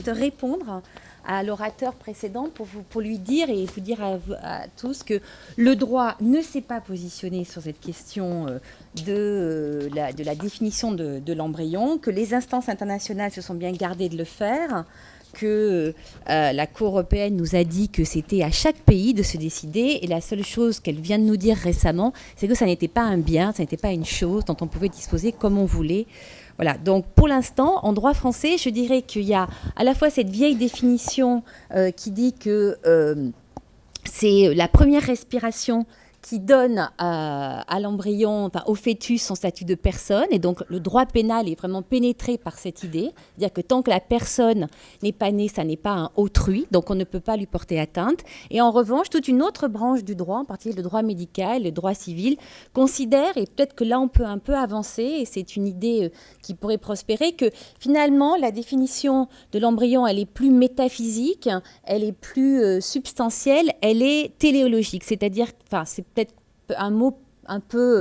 juste répondre à l'orateur précédent pour lui dire et vous dire à tous que le droit ne s'est pas positionné sur cette question de la définition de l'embryon, que les instances internationales se sont bien gardées de le faire, que la Cour européenne nous a dit que c'était à chaque pays de se décider, et la seule chose qu'elle vient de nous dire récemment, c'est que ça n'était pas un bien, ça n'était pas une chose dont on pouvait disposer comme on voulait. Voilà, donc pour l'instant, en droit français, je dirais qu'il y a à la fois cette vieille définition qui dit que c'est la première respiration qui donne à l'embryon, enfin, au fœtus, son statut de personne. Et donc, le droit pénal est vraiment pénétré par cette idée. C'est-à-dire que tant que la personne n'est pas née, ça n'est pas un autrui. Donc, on ne peut pas lui porter atteinte. Et en revanche, toute une autre branche du droit, en particulier le droit médical, le droit civil, considère, et peut-être que là, on peut un peu avancer, et c'est une idée qui pourrait prospérer, que finalement, la définition de l'embryon, elle est plus métaphysique, elle est plus substantielle, elle est téléologique. C'est-à-dire, enfin, c'est peut-être un mot un peu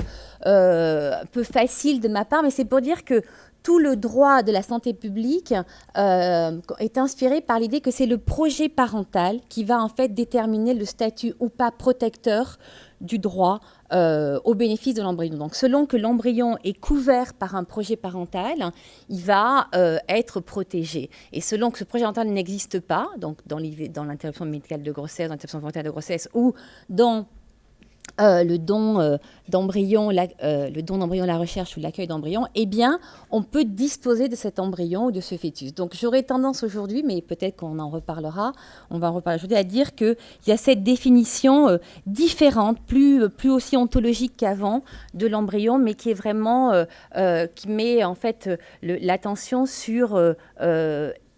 facile de ma part, mais c'est pour dire que tout le droit de la santé publique est inspiré par l'idée que c'est le projet parental qui va en fait déterminer le statut ou pas protecteur du droit au bénéfice de l'embryon. Donc, selon que l'embryon est couvert par un projet parental, il va être protégé. Et selon que ce projet parental n'existe pas, donc dans l'interruption médicale de grossesse, dans l'interruption volontaire de grossesse ou dans le don d'embryon, la recherche ou l'accueil d'embryon, eh bien, on peut disposer de cet embryon ou de ce fœtus. Donc, j'aurais tendance aujourd'hui, mais peut-être qu'on en reparlera, on va en reparler aujourd'hui, à dire qu'il y a cette définition différente, plus aussi ontologique qu'avant de l'embryon, mais qui est vraiment, qui met en fait l'attention sur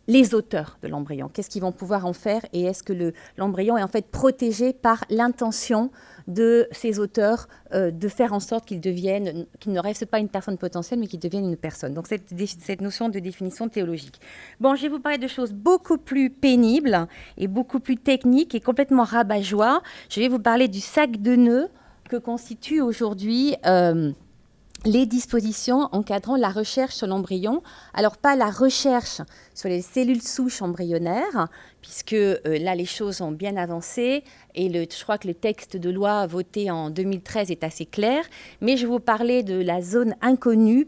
les auteurs de l'embryon. Qu'est-ce qu'ils vont pouvoir en faire et est-ce que l'embryon est en fait protégé par l'intention de ces auteurs de faire en sorte qu'ils ne restent pas une personne potentielle, mais qu'ils deviennent une personne. Donc, cette notion de définition théologique. Bon, je vais vous parler de choses beaucoup plus pénibles et beaucoup plus techniques et complètement rabat-joie. Je vais vous parler du sac de nœuds que constitue aujourd'hui les dispositions encadrant la recherche sur l'embryon. Alors, pas la recherche sur les cellules souches embryonnaires, puisque là, les choses ont bien avancé, et je crois que le texte de loi voté en 2013 est assez clair, mais je vais vous parler de la zone inconnue,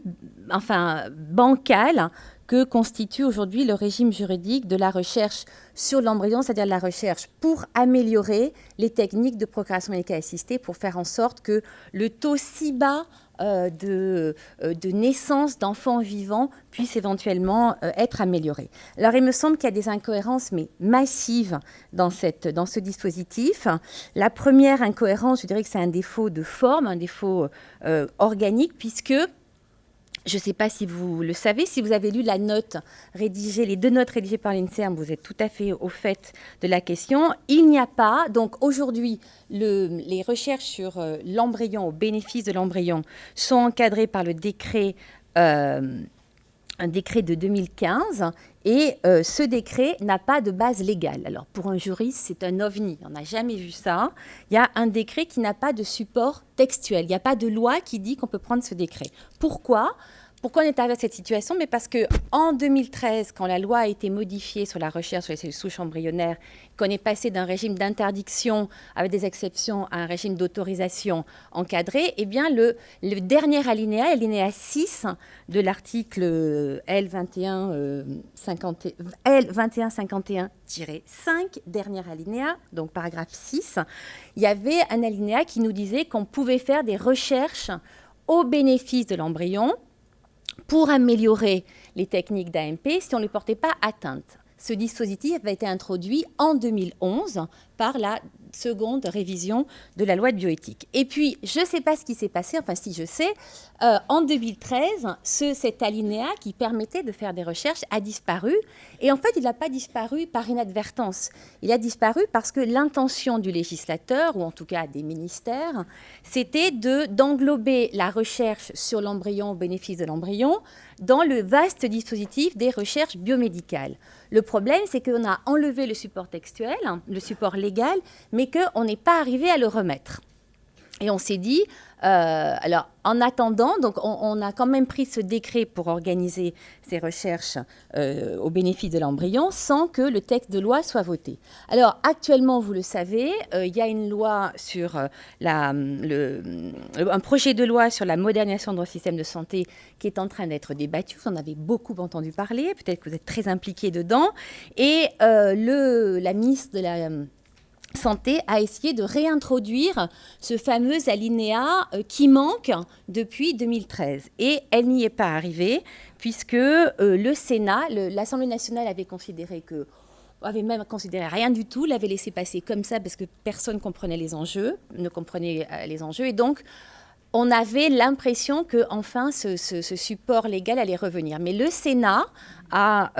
enfin bancale, que constitue aujourd'hui le régime juridique de la recherche sur l'embryon, c'est-à-dire la recherche pour améliorer les techniques de procréation médicale assistée, pour faire en sorte que le taux si bas de naissance d'enfants vivants puisse éventuellement être amélioré. Alors, il me semble qu'il y a des incohérences, mais massives, dans ce dispositif. La première incohérence, je dirais que c'est un défaut de forme, un défaut organique, puisque je ne sais pas si vous le savez, si vous avez lu les deux notes rédigées par l'INSERM, vous êtes tout à fait au fait de la question. Il n'y a pas, donc aujourd'hui, les recherches sur l'embryon, au bénéfice de l'embryon, sont encadrées par le décret, un décret de 2015, et ce décret n'a pas de base légale. Alors, pour un juriste, c'est un ovni, on n'a jamais vu ça. Il y a un décret qui n'a pas de support textuel, il n'y a pas de loi qui dit qu'on peut prendre ce décret. Pourquoi on est arrivé à cette situation? Mais parce qu'en 2013, quand la loi a été modifiée sur la recherche sur les cellules souches embryonnaires, qu'on est passé d'un régime d'interdiction avec des exceptions à un régime d'autorisation encadré, eh bien le dernier alinéa, alinéa 6 de l'article L2151-5, dernier alinéa, donc paragraphe 6, il y avait un alinéa qui nous disait qu'on pouvait faire des recherches au bénéfice de l'embryon pour améliorer les techniques d'AMP si on ne lui portait pas atteinte. Ce dispositif avait été introduit en 2011 par la seconde révision de la loi de bioéthique. Et puis, je ne sais pas ce qui s'est passé, enfin si je sais, en 2013, cet alinéa qui permettait de faire des recherches a disparu. Et en fait, il n'a pas disparu par inadvertance. Il a disparu parce que l'intention du législateur, ou en tout cas des ministères, c'était d'englober la recherche sur l'embryon au bénéfice de l'embryon dans le vaste dispositif des recherches biomédicales. Le problème, c'est qu'on a enlevé le support textuel, le support légal, mais qu'on n'est pas arrivé à le remettre. Et on s'est dit, alors en attendant, donc on a quand même pris ce décret pour organiser ces recherches au bénéfice de l'embryon sans que le texte de loi soit voté. Alors actuellement, vous le savez, il y a une loi sur un projet de loi sur la modernisation de notre système de santé qui est en train d'être débattu. Vous en avez beaucoup entendu parler, peut-être que vous êtes très impliqués dedans. Et la ministre de la Santé a essayé de réintroduire ce fameux alinéa qui manque depuis 2013. Et elle n'y est pas arrivée, puisque le Sénat, l'Assemblée nationale avait même considéré rien du tout, l'avait laissé passer comme ça, parce que personne ne comprenait les enjeux. Et donc, on avait l'impression que enfin ce support légal allait revenir. Mais le Sénat a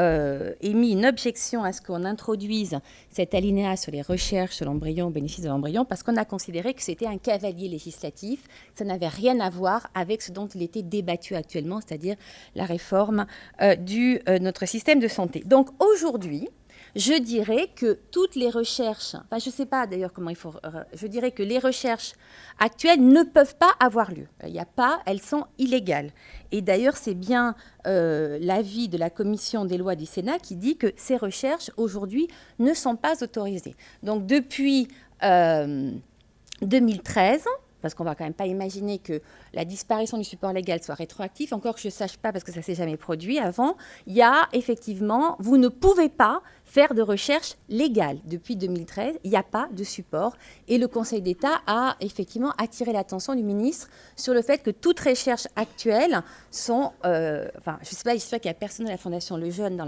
émis une objection à ce qu'on introduise cet alinéa sur les recherches sur l'embryon, au bénéfice de l'embryon, parce qu'on a considéré que c'était un cavalier législatif. Ça n'avait rien à voir avec ce dont il était débattu actuellement, c'est-à-dire la réforme notre système de santé. Donc aujourd'hui, je dirais que toutes les recherches, enfin je ne sais pas d'ailleurs comment il faut, je dirais que les recherches actuelles ne peuvent pas avoir lieu. Il n'y a pas, elles sont illégales. Et d'ailleurs c'est bien l'avis de la commission des lois du Sénat qui dit que ces recherches aujourd'hui ne sont pas autorisées. Donc depuis 2013, parce qu'on ne va quand même pas imaginer que la disparition du support légal soit rétroactive, encore que je ne sache pas parce que ça ne s'est jamais produit avant, il y a effectivement, vous ne pouvez pas faire de recherche légale. Depuis 2013, il n'y a pas de support. Et le Conseil d'État a effectivement attiré l'attention du ministre sur le fait que toutes recherches actuelles sont... je ne sais pas, j'espère qu'il n'y a personne de la Fondation Le Jeune dans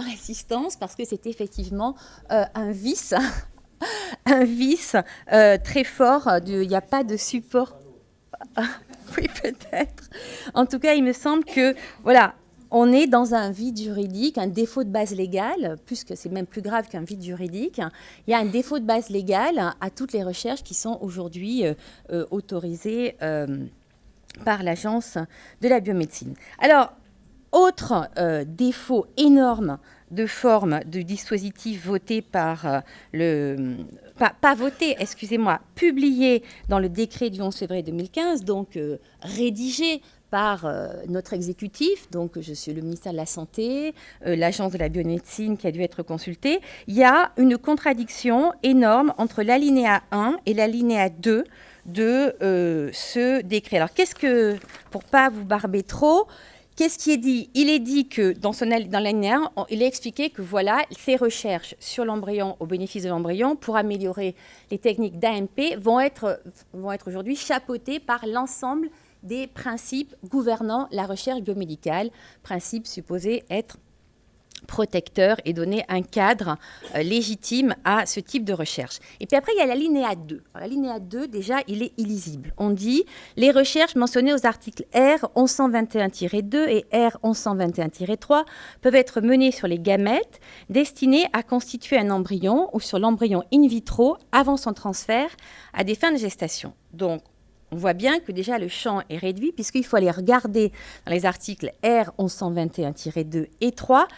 l'assistance, parce que c'est effectivement un vice... un vice très fort. Il n'y a pas de support. Oui, peut-être. En tout cas, il me semble que, voilà, on est dans un vide juridique, un défaut de base légale, puisque c'est même plus grave qu'un vide juridique. Il y a un défaut de base légale à toutes les recherches qui sont aujourd'hui autorisées par l'Agence de la biomédecine. Alors, autre défaut énorme de forme du dispositif voté par publié dans le décret du 11 février 2015, donc rédigé par notre exécutif, donc je suis le ministère de la Santé, l'Agence de la biomédecine qui a dû être consultée. Il y a une contradiction énorme entre l'alinéa 1 et l'alinéa 2 de ce décret. Alors, pour ne pas vous barber trop, qu'est-ce qui est dit? Il est dit que dans l'alinéa 1, il est expliqué que voilà, ces recherches sur l'embryon, au bénéfice de l'embryon, pour améliorer les techniques d'AMP, vont être aujourd'hui chapeautées par l'ensemble des principes gouvernant la recherche biomédicale, principes supposés être protecteur et donner un cadre légitime à ce type de recherche. Et puis après, il y a l'alinéa 2. L'alinéa 2, déjà, il est illisible. On dit « Les recherches mentionnées aux articles R 1121-2 et R 1121-3 peuvent être menées sur les gamètes destinés à constituer un embryon ou sur l'embryon in vitro avant son transfert à des fins de gestation. » Donc, on voit bien que déjà le champ est réduit puisqu'il faut aller regarder dans les articles R 1121-2 et 3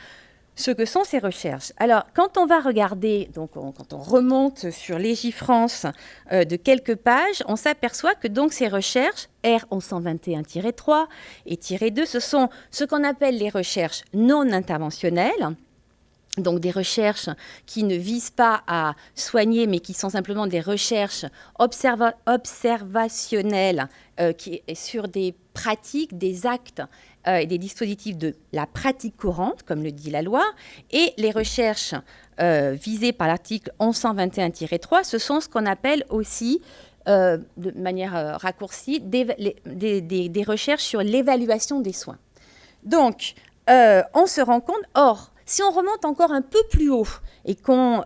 ce que sont ces recherches. Alors, quand on va regarder, quand on remonte sur Légifrance de quelques pages, on s'aperçoit que donc ces recherches, R 1121-3 et -2, ce sont ce qu'on appelle les recherches non interventionnelles, donc des recherches qui ne visent pas à soigner, mais qui sont simplement des recherches observationnelles sur des pratiques, des actes et des dispositifs de la pratique courante, comme le dit la loi, et les recherches visées par l'article 1121-3, ce sont ce qu'on appelle aussi, de manière raccourcie, des recherches sur l'évaluation des soins. Donc, on se rend compte, si on remonte encore un peu plus haut et qu'on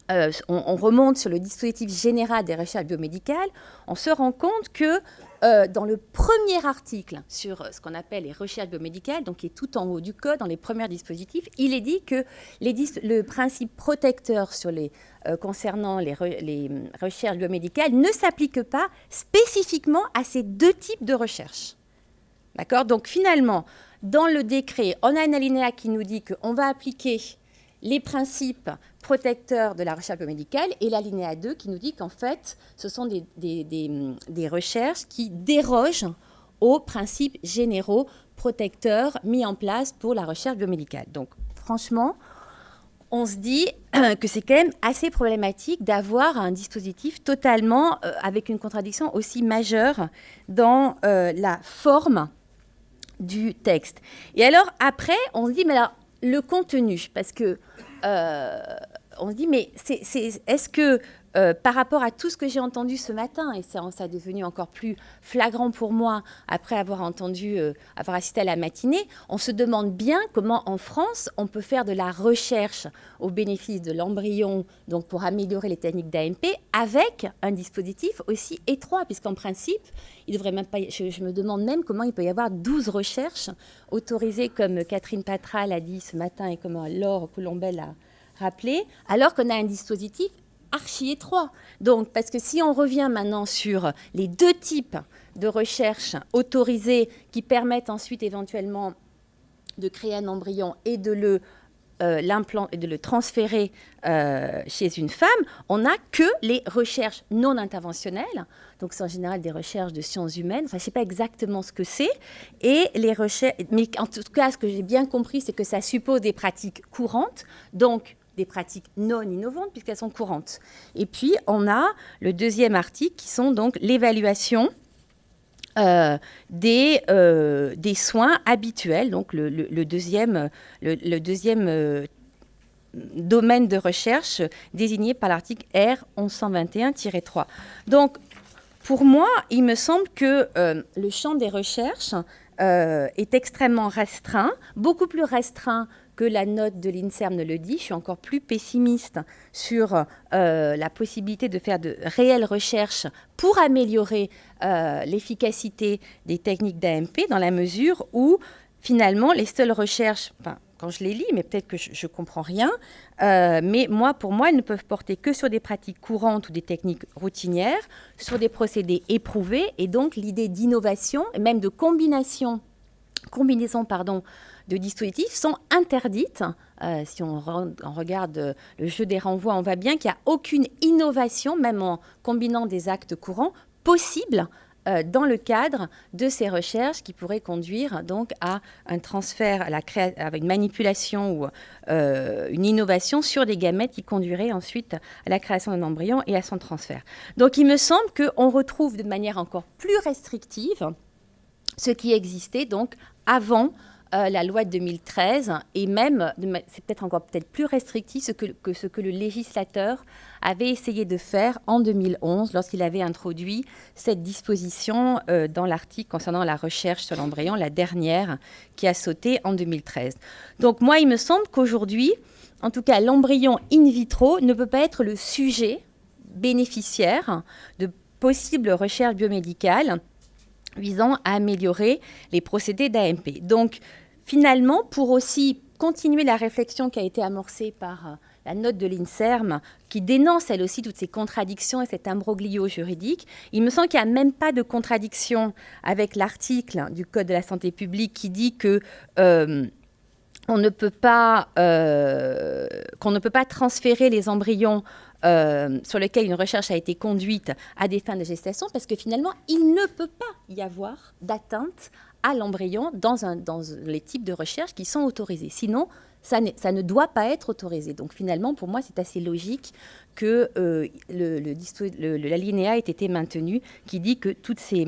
remonte sur le dispositif général des recherches biomédicales, on se rend compte que dans le premier article sur ce qu'on appelle les recherches biomédicales, donc qui est tout en haut du code, dans les premiers dispositifs, il est dit que le principe protecteur concernant les recherches biomédicales ne s'applique pas spécifiquement à ces deux types de recherches. D'accord ? Donc finalement, dans le décret, on a un alinéa qui nous dit qu'on va appliquer les principes protecteurs de la recherche biomédicale et l'alinéa 2 qui nous dit qu'en fait, ce sont des recherches qui dérogent aux principes généraux protecteurs mis en place pour la recherche biomédicale. Donc, franchement, on se dit que c'est quand même assez problématique d'avoir un dispositif totalement avec une contradiction aussi majeure dans la forme du texte. Et alors, après, on se dit, mais alors, le contenu, parce que on se dit, mais est-ce que par rapport à tout ce que j'ai entendu ce matin, et ça est devenu encore plus flagrant pour moi après avoir avoir assisté à la matinée, on se demande bien comment en France on peut faire de la recherche au bénéfice de l'embryon, donc pour améliorer les techniques d'AMP, avec un dispositif aussi étroit, puisqu'en principe, il devrait même pas. Je me demande même comment il peut y avoir 12 recherches autorisées, comme Catherine Patra l'a dit ce matin et comme Laure Colombel l'a rappelé, alors qu'on a un dispositif archi-étroit. Donc, parce que si on revient maintenant sur les deux types de recherche autorisées qui permettent ensuite éventuellement de créer un embryon et de le transférer chez une femme, on n'a que les recherches non interventionnelles. Donc, c'est en général des recherches de sciences humaines. Enfin, je ne sais pas exactement ce que c'est. Et les recherches, mais en tout cas, ce que j'ai bien compris, c'est que ça suppose des pratiques courantes. Donc, des pratiques non innovantes puisqu'elles sont courantes. Et puis, on a le deuxième article qui sont donc l'évaluation des soins habituels, donc le deuxième domaine de recherche désigné par l'article R 1121-3. Donc, pour moi, il me semble que le champ des recherches est extrêmement restreint, beaucoup plus restreint que la note de l'INSERM ne le dit. Je suis encore plus pessimiste sur la possibilité de faire de réelles recherches pour améliorer l'efficacité des techniques d'AMP, dans la mesure où, finalement, les seules recherches, quand je les lis, mais peut-être que je ne comprends rien, mais pour moi, elles ne peuvent porter que sur des pratiques courantes ou des techniques routinières, sur des procédés éprouvés, et donc l'idée d'innovation, et même de combinaison de dispositifs sont interdites. Si on regarde le jeu des renvois, on voit bien qu'il n'y a aucune innovation, même en combinant des actes courants, possible dans le cadre de ces recherches qui pourraient conduire donc à un transfert, à une manipulation ou une innovation sur des gamètes qui conduirait ensuite à la création d'un embryon et à son transfert. Donc il me semble qu'on retrouve de manière encore plus restrictive ce qui existait donc avant la loi de 2013, et même, c'est peut-être encore plus restrictif que ce que le législateur avait essayé de faire en 2011 lorsqu'il avait introduit cette disposition dans l'article concernant la recherche sur l'embryon, la dernière qui a sauté en 2013. Donc moi, il me semble qu'aujourd'hui, en tout cas, l'embryon in vitro ne peut pas être le sujet bénéficiaire de possibles recherches biomédicales visant à améliorer les procédés d'AMP. Donc, finalement, pour aussi continuer la réflexion qui a été amorcée par la note de l'INSERM, qui dénonce elle aussi toutes ces contradictions et cet imbroglio juridique, il me semble qu'il n'y a même pas de contradiction avec l'article du Code de la santé publique qui dit que qu'on ne peut pas transférer les embryons sur lesquels une recherche a été conduite à des fins de gestation, parce que finalement, il ne peut pas y avoir d'atteinte à l'embryon dans les types de recherches qui sont autorisés. Sinon, ça ne doit pas être autorisé. Donc finalement, pour moi, c'est assez logique que l'alinéa ait été maintenu, qui dit que toutes ces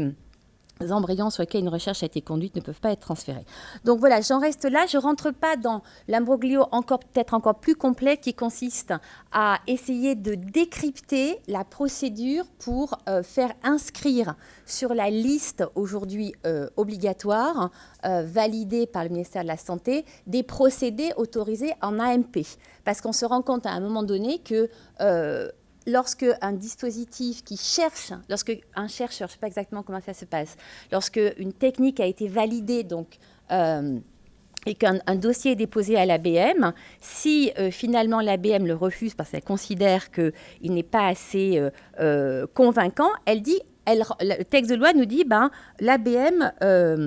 embryons sur lesquels une recherche a été conduite ne peuvent pas être transférés. Donc voilà, j'en reste là. Je ne rentre pas dans l'imbroglio peut-être encore plus complet qui consiste à essayer de décrypter la procédure pour faire inscrire sur la liste aujourd'hui obligatoire, validée par le ministère de la Santé, des procédés autorisés en AMP. Parce qu'on se rend compte à un moment donné que lorsque un dispositif qui cherche, lorsque un chercheur, je ne sais pas exactement comment ça se passe, lorsque une technique a été validée, donc, et qu'un dossier est déposé à l'ABM, si finalement l'ABM le refuse parce qu'elle considère qu'il n'est pas assez convaincant, elle dit, le texte de loi nous dit, l'ABM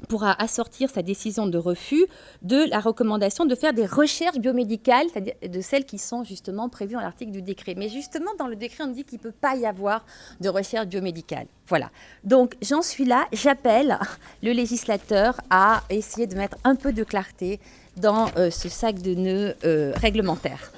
pourra assortir sa décision de refus de la recommandation de faire des recherches biomédicales, c'est-à-dire de celles qui sont justement prévues dans l'article du décret. Mais justement, dans le décret, on dit qu'il ne peut pas y avoir de recherche biomédicale. Voilà. Donc, j'en suis là. J'appelle le législateur à essayer de mettre un peu de clarté dans ce sac de nœuds réglementaire.